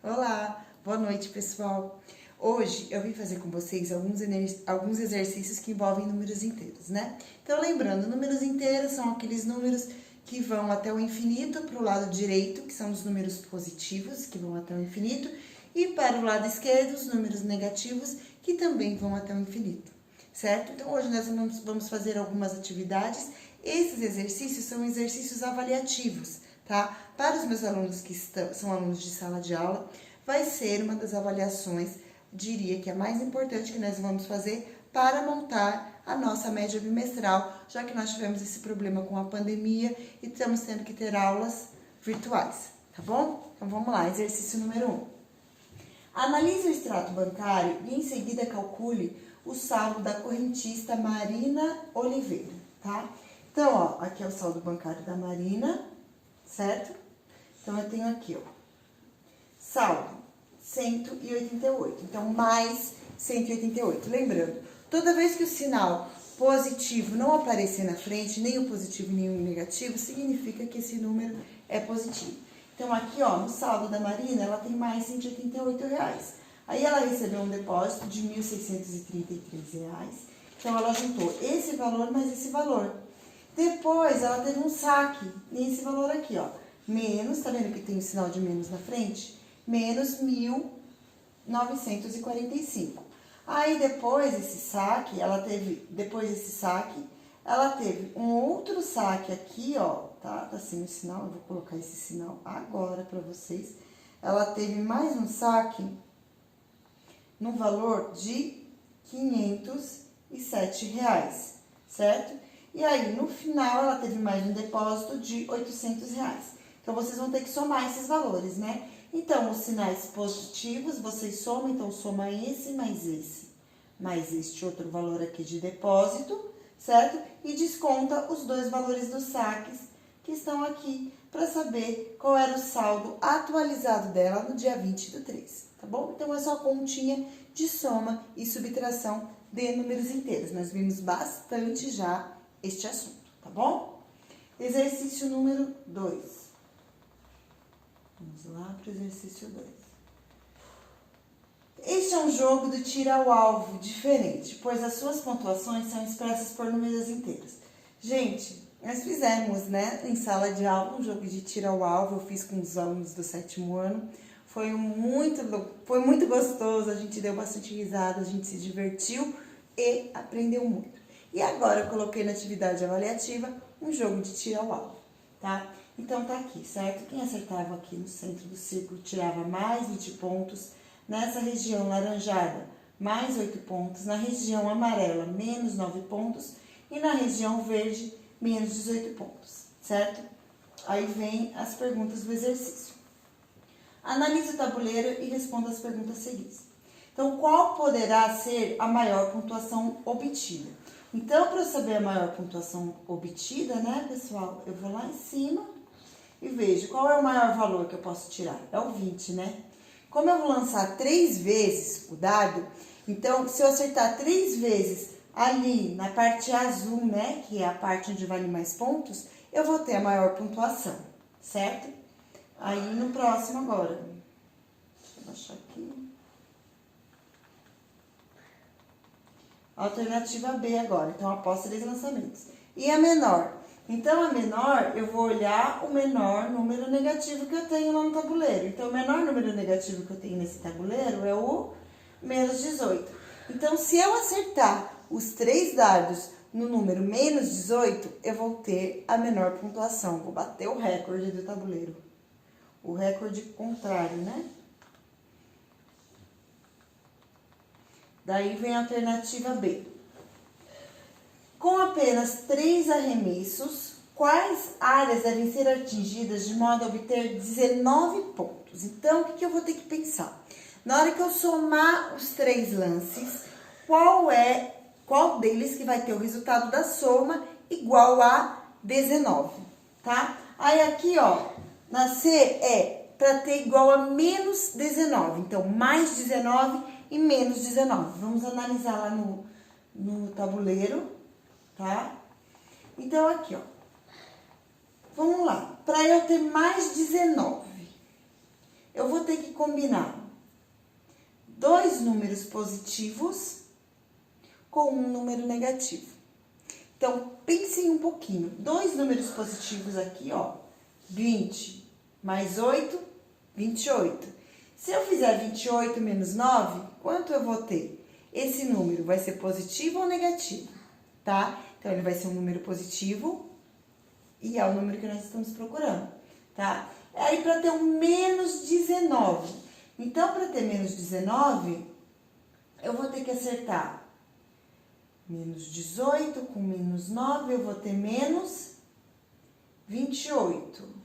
Olá, boa noite, pessoal. Hoje eu vim fazer com vocês alguns exercícios que envolvem números inteiros, né? Então, lembrando, números inteiros são aqueles números que vão até o infinito para o lado direito, que são os números positivos, que vão até o infinito, e para o lado esquerdo, os números negativos, que também vão até o infinito, certo? Então, hoje nós vamos fazer algumas atividades. Esses exercícios são exercícios avaliativos, tá? Para os meus alunos que são alunos de sala de aula, vai ser uma das avaliações, diria que a mais importante que nós vamos fazer para montar a nossa média bimestral, já que nós tivemos esse problema com a pandemia e estamos tendo que ter aulas virtuais, tá bom? Então vamos lá, exercício número 1. Analise o extrato bancário e em seguida calcule o saldo da correntista Marina Oliveira, tá? Então, ó, aqui é o saldo bancário da Marina, certo? Então, eu tenho aqui, ó, saldo 188, então mais 188. Lembrando, toda vez que o sinal positivo não aparecer na frente, nem o positivo nem o negativo, significa que esse número é positivo. Então, aqui, ó, no saldo da Marina, ela tem mais 188 reais. Aí, ela recebeu um depósito de R$ 1.633. Então, ela juntou esse valor mais esse valor. Depois, ela teve um saque nesse valor aqui, ó. Menos, tá vendo que tem o sinal de menos na frente? Menos 1.945. Aí, depois desse saque, ela teve um outro saque aqui, ó, tá? Tá sem o sinal, eu vou colocar esse sinal agora pra vocês. Ela teve mais um saque no valor de R$ 507, certo? E aí, no final, ela teve mais um depósito de R$ 800. Então, vocês vão ter que somar esses valores, né? Então, os sinais positivos, vocês somam, então soma esse, mais este outro valor aqui de depósito, certo? E desconta os dois valores dos saques que estão aqui, para saber qual era o saldo atualizado dela no dia 20/3, tá bom? Então, é só continha de soma e subtração de números inteiros. Nós vimos bastante já este assunto, tá bom? Exercício número 2. Vamos lá para o exercício 2. Este é um jogo do tira ao alvo diferente, pois as suas pontuações são expressas por números inteiros. Gente, nós fizemos, né, em sala de aula, um jogo de tira ao alvo, eu fiz com os alunos do 7º ano. Foi muito gostoso, a gente deu bastante risada, a gente se divertiu e aprendeu muito. E agora eu coloquei na atividade avaliativa um jogo de tira ao alvo, tá? Então tá aqui, certo? Quem acertava aqui no centro do círculo tirava mais 20 pontos. Nessa região laranjada, mais 8 pontos. Na região amarela, menos 9 pontos. E na região verde, menos 18 pontos, certo? Aí vem as perguntas do exercício. Analise o tabuleiro e responda as perguntas seguintes. Então, qual poderá ser a maior pontuação obtida? Então, para eu saber a maior pontuação obtida, né, pessoal, eu vou lá em cima e vejo qual é o maior valor que eu posso tirar. É o 20, né? Como eu vou lançar 3 vezes o dado, então, se eu acertar 3 vezes ali na parte azul, né, que é a parte onde vale mais pontos, eu vou ter a maior pontuação, certo? Aí, no próximo agora. Deixa eu baixar aqui. Alternativa B agora, então após 3 lançamentos. E a menor? Então, a menor, eu vou olhar o menor número negativo que eu tenho lá no tabuleiro. Então, o menor número negativo que eu tenho nesse tabuleiro é o menos 18. Então, se eu acertar os 3 dardos no número menos 18, eu vou ter a menor pontuação. Vou bater o recorde do tabuleiro. O recorde contrário, né? Daí vem a alternativa B. Com apenas 3 arremessos, quais áreas devem ser atingidas de modo a obter 19 pontos? Então, o que eu vou ter que pensar? Na hora que eu somar os 3 lances, qual deles que vai ter o resultado da soma igual a 19, tá? Aí aqui, ó, na C é para ter igual a menos 19. Então, mais 19 e menos 19. Vamos analisar lá no tabuleiro, tá? Então, aqui, ó. Vamos lá. Para eu ter mais 19, eu vou ter que combinar dois números positivos com um número negativo. Então, pensem um pouquinho. Dois números positivos aqui, ó. 20 mais 8, 28. Se eu fizer 28 menos 9, quanto eu vou ter? Esse número vai ser positivo ou negativo, tá? Então, ele vai ser um número positivo e é o número que nós estamos procurando, tá? Aí, para ter um menos 19. Então, para ter menos 19, eu vou ter que acertar menos 18 com menos 9, eu vou ter menos 28.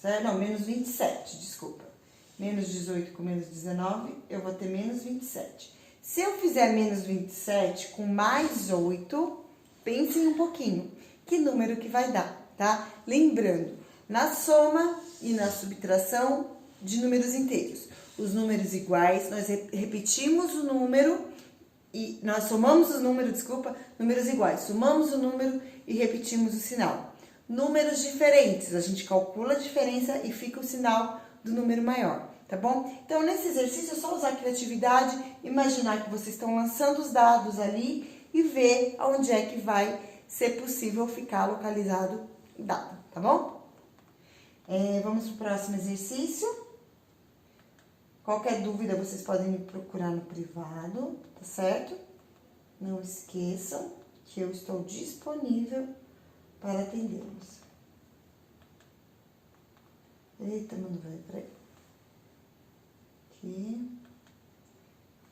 Certo? Não, menos 27, desculpa. Menos 18 com menos 19, eu vou ter menos 27. Se eu fizer menos 27 com mais 8, pensem um pouquinho. Que número que vai dar, tá? Lembrando, na soma e na subtração de números inteiros. Os números iguais, nós repetimos o número e nós somamos os números, números iguais. Somamos o número e repetimos o sinal. Números diferentes, a gente calcula a diferença e fica o sinal do número maior, tá bom? Então, nesse exercício, é só usar a criatividade, imaginar que vocês estão lançando os dados ali e ver onde é que vai ser possível ficar localizado o dado, tá bom? Vamos para o próximo exercício. Qualquer dúvida, vocês podem me procurar no privado, tá certo? Não esqueçam que eu estou disponível para atendê-los. Eita, mano, velho, peraí. Aqui.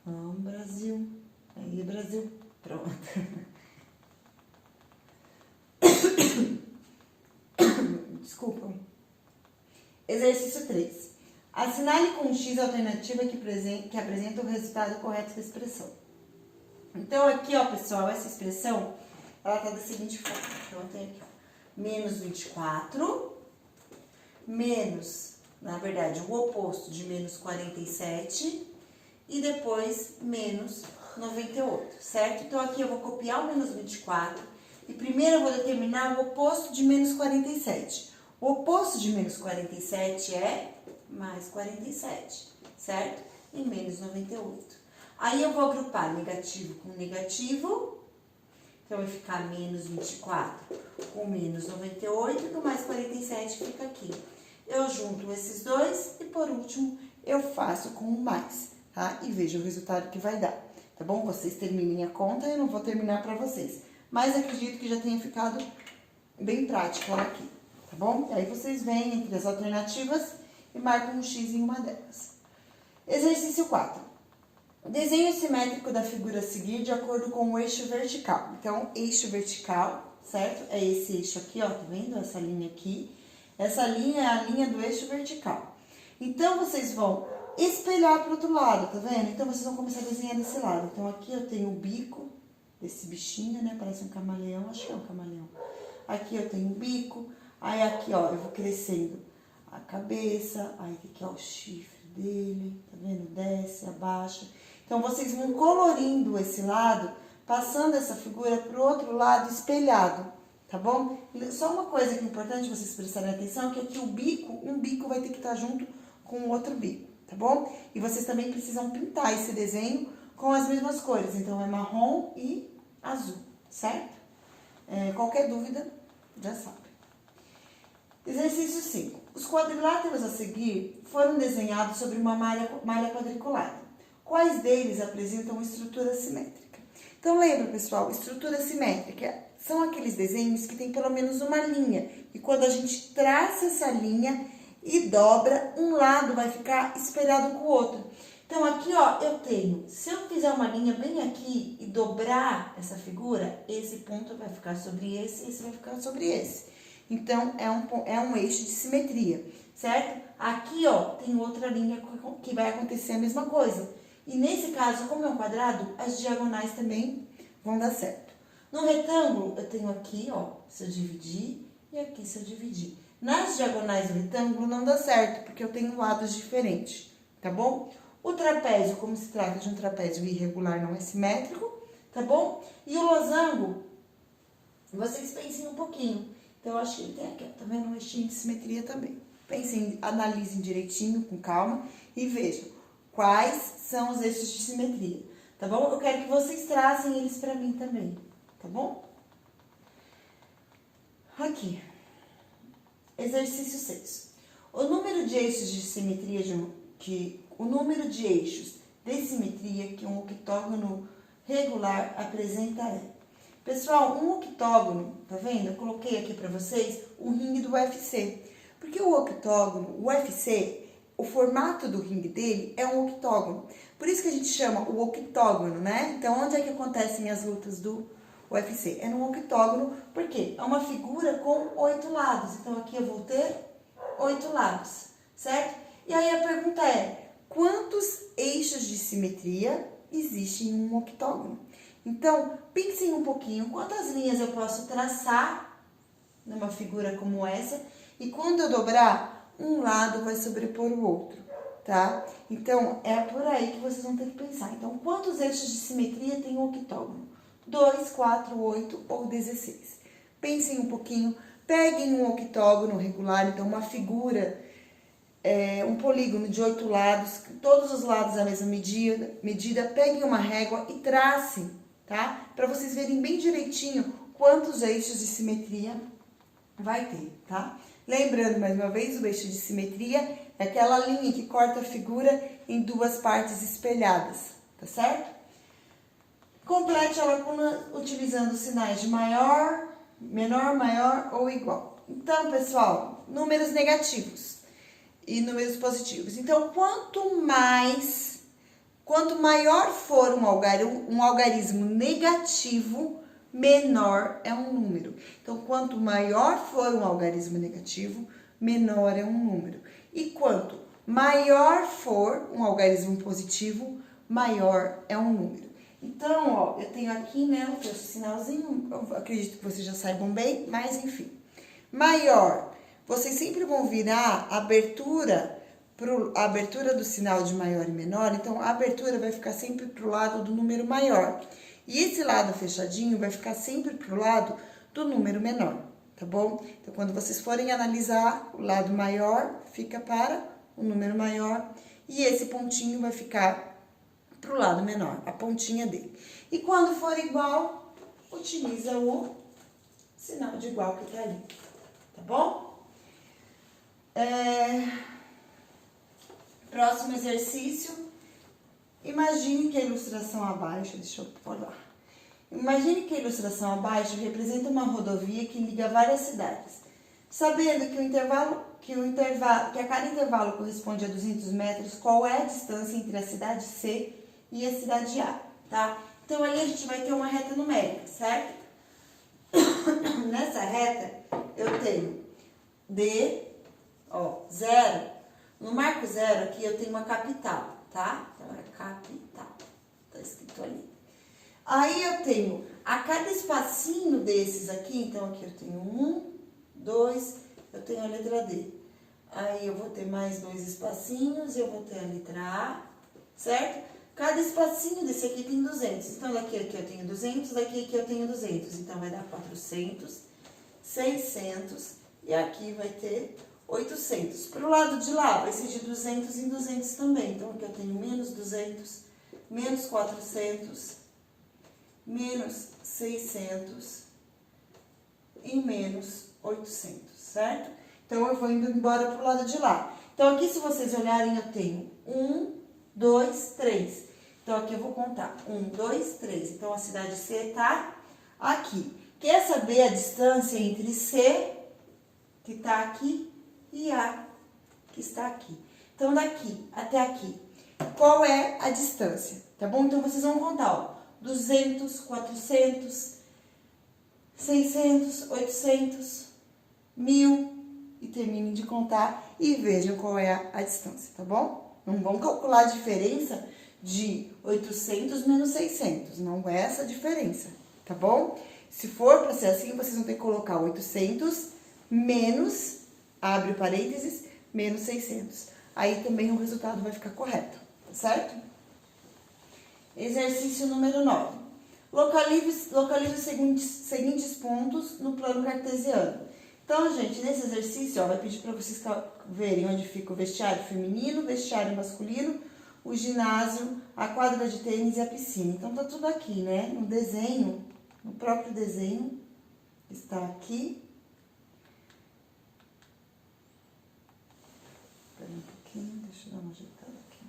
Vamos, Brasil. Aí, Brasil. Pronto. Desculpa. Exercício 3. Assinale com X a alternativa que apresenta o resultado correto da expressão. Então, aqui, ó, pessoal, essa expressão, ela tá da seguinte forma. Então, eu tenho aqui, ó, menos 24, menos, na verdade, o oposto de menos 47 e depois menos 98, certo? Então, aqui eu vou copiar o menos 24 e primeiro eu vou determinar o oposto de menos 47. O oposto de menos 47 é mais 47, certo? E menos 98. Aí eu vou agrupar negativo com negativo. Então, vai ficar menos 24 com menos 98, do mais 47 fica aqui. Eu junto esses dois e, por último, eu faço com o mais, tá? E vejo o resultado que vai dar, tá bom? Vocês terminem a conta, eu não vou terminar para vocês. Mas acredito que já tenha ficado bem prático ela aqui, tá bom? E aí vocês vêm entre as alternativas e marcam um X em uma delas. Exercício 4. Desenho simétrico da figura a seguir de acordo com o eixo vertical. Então, eixo vertical, certo? É esse eixo aqui, ó, tá vendo? Essa linha aqui. Essa linha é a linha do eixo vertical. Então, vocês vão espelhar para o outro lado, tá vendo? Então, vocês vão começar a desenhar desse lado. Então, aqui eu tenho o bico desse bichinho, né? Parece um camaleão, acho que é um camaleão. Aqui eu tenho o bico, aí aqui, ó, eu vou crescendo a cabeça, aí aqui, ó, o chifre dele, tá vendo? Desce, abaixa. Então, vocês vão colorindo esse lado, passando essa figura pro outro lado espelhado, tá bom? Só uma coisa que é importante vocês prestarem atenção, que aqui o bico, um bico vai ter que estar junto com o outro bico, tá bom? E vocês também precisam pintar esse desenho com as mesmas cores, então é marrom e azul, certo? Qualquer dúvida, já sabe. Exercício 5. Os quadriláteros a seguir foram desenhados sobre uma malha quadriculada. Quais deles apresentam estrutura simétrica? Então, lembra, pessoal, estrutura simétrica são aqueles desenhos que tem pelo menos uma linha. E quando a gente traça essa linha e dobra, um lado vai ficar espelhado com o outro. Então, aqui, ó, eu tenho, se eu fizer uma linha bem aqui e dobrar essa figura, esse ponto vai ficar sobre esse vai ficar sobre esse. Então, é um eixo de simetria, certo? Aqui, ó, tem outra linha que vai acontecer a mesma coisa. E nesse caso, como é um quadrado, as diagonais também vão dar certo. No retângulo, eu tenho aqui, ó, se eu dividir, e aqui se eu dividir. Nas diagonais do retângulo não dá certo, porque eu tenho lados diferentes, tá bom? O trapézio, como se trata de um trapézio irregular, não é simétrico, tá bom? E o losango, vocês pensem um pouquinho. Então, eu acho que ele tem aqui, ó, tá vendo? Um eixinho de simetria também. Pensem, analisem direitinho, com calma, e vejam quais são os eixos de simetria, tá bom? Eu quero que vocês tracem eles pra mim também, tá bom? Aqui, exercício 6. O número de eixos de simetria o número de eixos de simetria que um octógono regular apresenta é. Pessoal, um octógono, tá vendo? Eu coloquei aqui pra vocês o ringue do UFC. Porque o octógono, o UFC, o formato do ringue dele é um octógono. Por isso que a gente chama o octógono, né? Então, onde é que acontecem as lutas do UFC? É no octógono, porque é uma figura com 8 lados. Então, aqui eu vou ter 8 lados, certo? E aí a pergunta é, quantos eixos de simetria existem em um octógono? Então, pensem um pouquinho, quantas linhas eu posso traçar numa figura como essa, e quando eu dobrar, um lado vai sobrepor o outro, tá? Então, é por aí que vocês vão ter que pensar. Então, quantos eixos de simetria tem um octógono? 2, 4, 8 ou 16. Pensem um pouquinho, peguem um octógono regular, então uma figura, um polígono de 8 lados, todos os lados a mesma medida, peguem uma régua e tracem, tá? Para vocês verem bem direitinho quantos eixos de simetria vai ter, tá? Lembrando, mais uma vez, o eixo de simetria é aquela linha que corta a figura em duas partes espelhadas, tá certo? Complete a lacuna utilizando sinais de maior, menor, maior ou igual. Então, pessoal, números negativos e números positivos. Então, quanto maior for um algarismo negativo, menor é um número. Então, quanto maior for um algarismo negativo, menor é um número. E quanto maior for um algarismo positivo, maior é um número. Então, ó, eu tenho aqui, né, o meu sinalzinho, eu acredito que vocês já saibam bem, mas enfim. Maior, vocês sempre vão virar a abertura do sinal de maior e menor, então a abertura vai ficar sempre pro lado do número maior. E esse lado fechadinho vai ficar sempre pro lado do número menor, tá bom? Então, quando vocês forem analisar, o lado maior fica para o número maior e esse pontinho vai ficar pro lado menor, a pontinha dele. E quando for igual, utiliza o sinal de igual que tá ali, tá bom? Próximo exercício. Imagine que a ilustração abaixo, deixa eu pôr lá. Imagine que a ilustração abaixo representa uma rodovia que liga várias cidades. Sabendo que a cada intervalo corresponde a 200 metros, qual é a distância entre a cidade C e a cidade A, tá? Então, ali a gente vai ter uma reta numérica, certo? Nessa reta, eu tenho D, ó, 0. No marco 0 aqui, eu tenho uma capital, tá? Então, é capital, tá escrito ali. Aí, eu tenho, a cada espacinho desses aqui, então, aqui eu tenho 1, 2, eu tenho a letra D. Aí, eu vou ter mais 2 espacinhos, eu vou ter a letra A, certo? Cada espacinho desse aqui tem 200. Então, daqui aqui eu tenho 200, daqui aqui eu tenho 200. Então, vai dar 400, 600 e aqui vai ter 800. Pro lado de lá, vai ser de 200 em 200 também. Então, aqui eu tenho menos 200, menos 400, menos 600 e menos 800, certo? Então, eu vou indo embora pro lado de lá. Então, aqui, se vocês olharem, eu tenho 1, 2, 3. Então, aqui eu vou contar. 1, 2, 3. Então, a cidade C tá aqui. Quer saber a distância entre C, que tá aqui, e A, que está aqui. Então, daqui até aqui, qual é a distância? Tá bom? Então, vocês vão contar, ó. 200, 400, 600, 800, 1000. E terminem de contar e vejam qual é a distância, tá bom? Não vão calcular a diferença de 800 menos 600, não é essa a diferença, tá bom? Se for para ser assim, vocês vão ter que colocar 800 menos, abre parênteses, menos 600. Aí também o resultado vai ficar correto, tá certo? Exercício número 9. Localize os seguintes pontos no plano cartesiano. Então, gente, nesse exercício, ó, vai pedir para vocês verem onde fica o vestiário feminino, o vestiário masculino, o ginásio, a quadra de tênis e a piscina. Então, tá tudo aqui, né? No desenho, no próprio desenho, está aqui. Espera um pouquinho, deixa eu dar uma ajeitada aqui.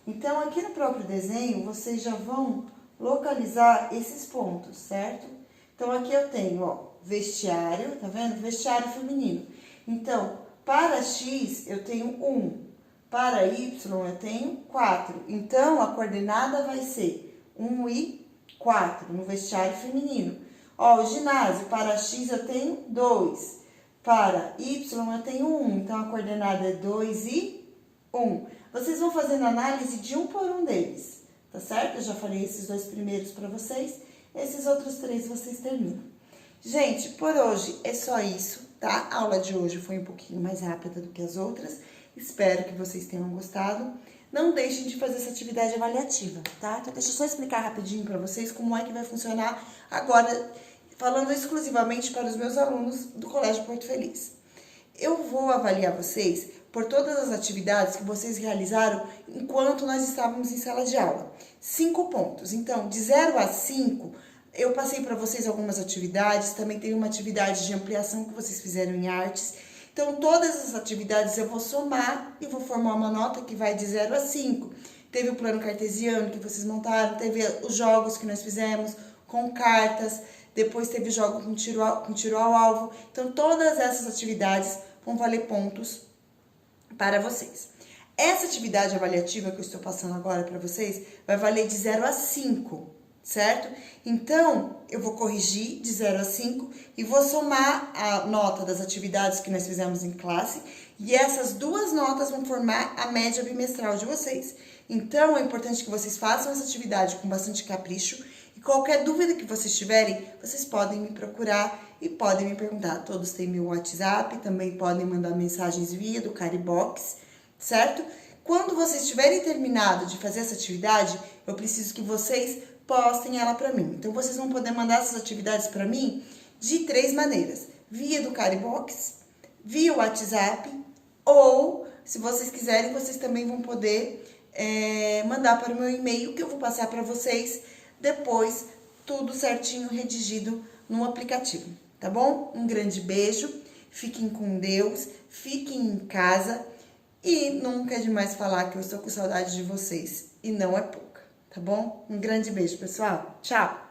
Então, aqui no próprio desenho, vocês já vão localizar esses pontos, certo? Então, aqui eu tenho, ó, vestiário, tá vendo? Vestiário feminino. Então, para X, eu tenho 1. Para Y, eu tenho 4. Então, a coordenada vai ser 1 e 4 no vestiário feminino. Ó, o ginásio, para X, eu tenho 2. Para Y, eu tenho 1. Então, a coordenada é 2 e 1. Vocês vão fazendo análise de um por um deles, tá certo? Eu já falei esses 2 primeiros para vocês. Esses outros 3 vocês terminam. Gente, por hoje é só isso, tá? A aula de hoje foi um pouquinho mais rápida do que as outras. Espero que vocês tenham gostado. Não deixem de fazer essa atividade avaliativa, tá? Então, deixa eu só explicar rapidinho para vocês como é que vai funcionar agora, falando exclusivamente para os meus alunos do Colégio Porto Feliz. Eu vou avaliar vocês por todas as atividades que vocês realizaram enquanto nós estávamos em sala de aula. 5 pontos. Então, de 0 a 5, eu passei para vocês algumas atividades, também tem uma atividade de ampliação que vocês fizeram em artes. Então, todas as atividades eu vou somar e vou formar uma nota que vai de 0 a 5. Teve o plano cartesiano que vocês montaram, teve os jogos que nós fizemos com cartas, depois teve jogo com tiro ao alvo. Então, todas essas atividades vão valer pontos para vocês. Essa atividade avaliativa que eu estou passando agora para vocês vai valer de 0 a 5, certo? Então, eu vou corrigir de 0 a 5 e vou somar a nota das atividades que nós fizemos em classe e essas 2 notas vão formar a média bimestral de vocês. Então, é importante que vocês façam essa atividade com bastante capricho e qualquer dúvida que vocês tiverem, vocês podem me procurar e podem me perguntar. Todos têm meu WhatsApp, também podem mandar mensagens via do Caribox, certo? Quando vocês tiverem terminado de fazer essa atividade, eu preciso que vocês postem ela para mim. Então, vocês vão poder mandar essas atividades para mim de 3 maneiras. Via do Caribox, via WhatsApp, ou, se vocês quiserem, vocês também vão poder mandar para o meu e-mail, que eu vou passar para vocês depois, tudo certinho, redigido no aplicativo, tá bom? Um grande beijo, fiquem com Deus, fiquem em casa e nunca é demais falar que eu estou com saudade de vocês, e não é pouca, tá bom? Um grande beijo, pessoal. Tchau!